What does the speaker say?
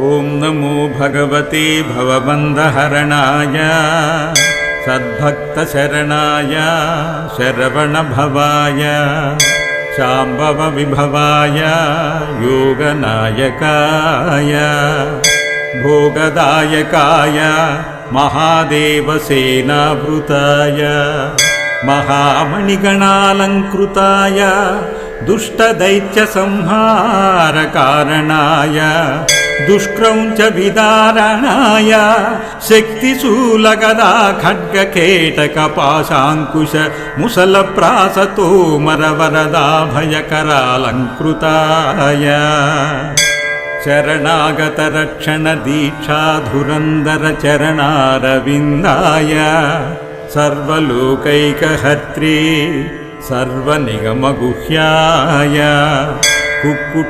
ಓಂ ನಮೋ ಭಗವತೆ ಭವಬಂಧಹರಣಾಯ ಸದ್ಭಕ್ತಶರಣಾಯ ಶರವಣಭವಾಯ ಶಾಂಭವ ವಿಭವಾಯ ಯೋಗನಾಯಕಾಯ ಭೋಗದಾಯಕಾಯ ಮಹಾದೇವಸೇನಾವೃತಾಯ ಮಹಾಮಣಿಗಣಾಲಂಕೃತಾಯ ದುಷ್ಟದೈತ್ಯಸಂಹಾರಕಾರಣಾಯ ದುಷ್ಕ್ರೌಂಚ ವಿದಾರಣಾಯ ಶಕ್ತಿಶೂಲಗದಾ ಖಡ್ಗಕೇಟಕಪಾಶಾಂಕುಶ ಮುಸಲಪ್ರಾಸತೋಮರವರದಾಭಯಕರಾಲಂಕೃತಾಯ ಶರಣಾಗತರಕ್ಷಣದೀಕ್ಷಾಧುರಂದರ ಚರಣಾರವಿಂದಾಯ ಸರ್ವಲೋಕೈಕಹರ್ತ್ರೇ ಸರ್ವನಿಗಮಗುಹ್ಯಾಯ ಕುಕ್ಕುಟ